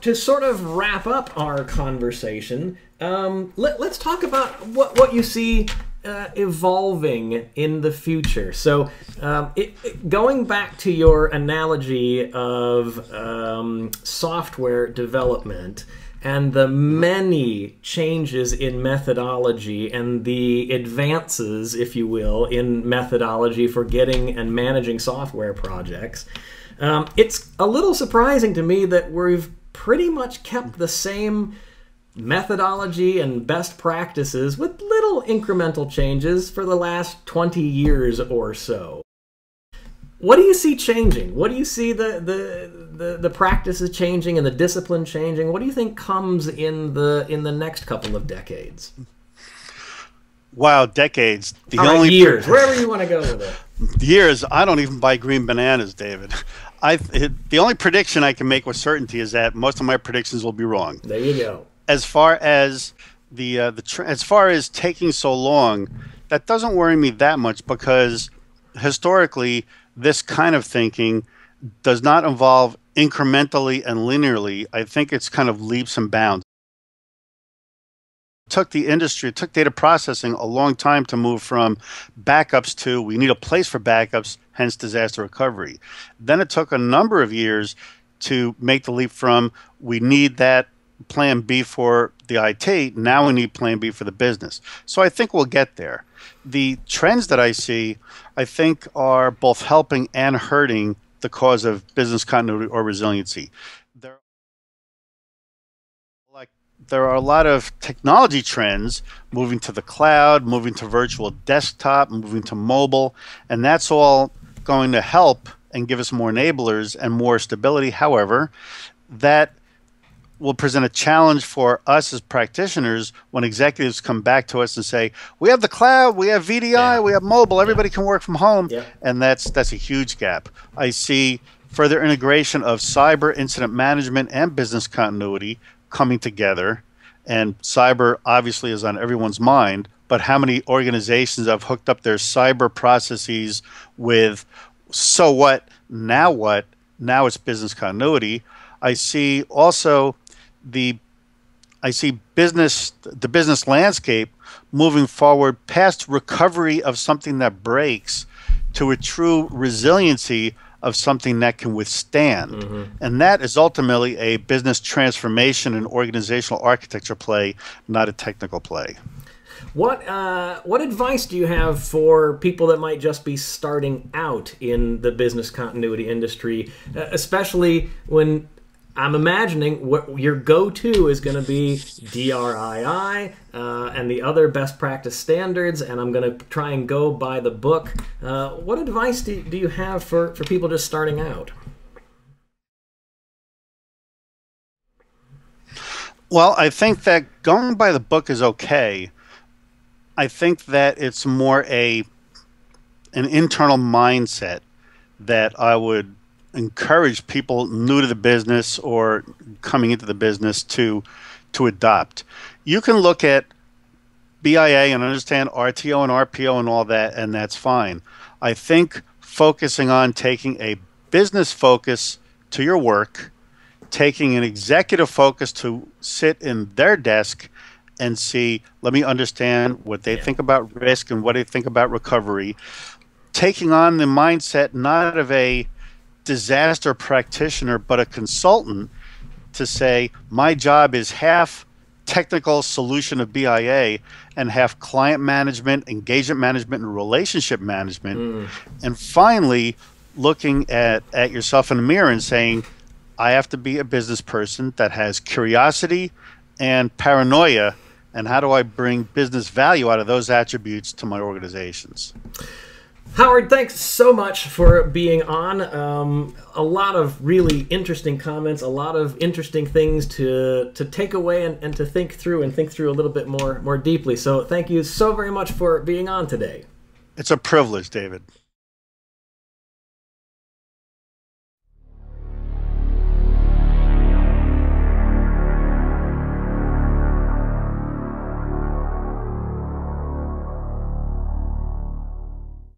to sort of wrap up our conversation, let's talk about what you see evolving in the future. So going back to your analogy of software development and the many changes in methodology and the advances, if you will, in methodology for getting and managing software projects, it's a little surprising to me that we've pretty much kept the same methodology and best practices with little incremental changes for the last 20 years or so. What do you see changing? What do you see the practices changing and the discipline changing? What do you think comes in the next couple of decades? Wow, decades. Years, wherever you want to go with it. Years. I don't even buy green bananas, David. The only prediction I can make with certainty is that most of my predictions will be wrong. There you go. As far as as far as taking so long, that doesn't worry me that much, because historically this kind of thinking does not involve incrementally and linearly. I think it's kind of leaps and bounds. It took data processing a long time to move from backups to we need a place for backups, hence disaster recovery. Then it took a number of years to make the leap from we need that plan B for the IT, now we need plan B for the business. So I think we'll get there. The trends that I see, I think, are both helping and hurting the cause of business continuity or resiliency. There are a lot of technology trends moving to the cloud, moving to virtual desktop, moving to mobile, and that's all going to help and give us more enablers and more stability. However, that will present a challenge for us as practitioners when executives come back to us and say, we have the cloud, we have VDI, we have mobile, everybody can work from home, and that's a huge gap. I see further integration of cyber incident management and business continuity coming together, and cyber obviously is on everyone's mind, but how many organizations have hooked up their cyber processes with so what, now it's business continuity. I see also the business landscape moving forward past recovery of something that breaks to a true resiliency of something that can withstand. And that is ultimately a business transformation and organizational architecture play, not a technical play. What advice do you have for people that might just be starting out in the business continuity industry, especially when I'm imagining what your go-to is going to be DRII and the other best practice standards, and I'm going to try and go by the book. What advice do you have for people just starting out? Well, I think that going by the book is okay. I think that it's more an internal mindset that I would encourage people new to the business or coming into the business to adopt. You can look at BIA and understand RTO and RPO and all that, and that's fine. I think focusing on taking a business focus to your work, taking an executive focus to sit in their desk and see, let me understand what they think about risk and what they think about recovery, taking on the mindset not of a disaster practitioner but a consultant to say my job is half technical solution of BIA and half client management, engagement management, and relationship management. And finally looking at yourself in the mirror and saying, I have to be a business person that has curiosity and paranoia, and how do I bring business value out of those attributes to my organizations? Howard, thanks so much for being on. A lot of really interesting comments, a lot of interesting things to take away and to think through a little bit more deeply. So thank you so very much for being on today. It's a privilege, David.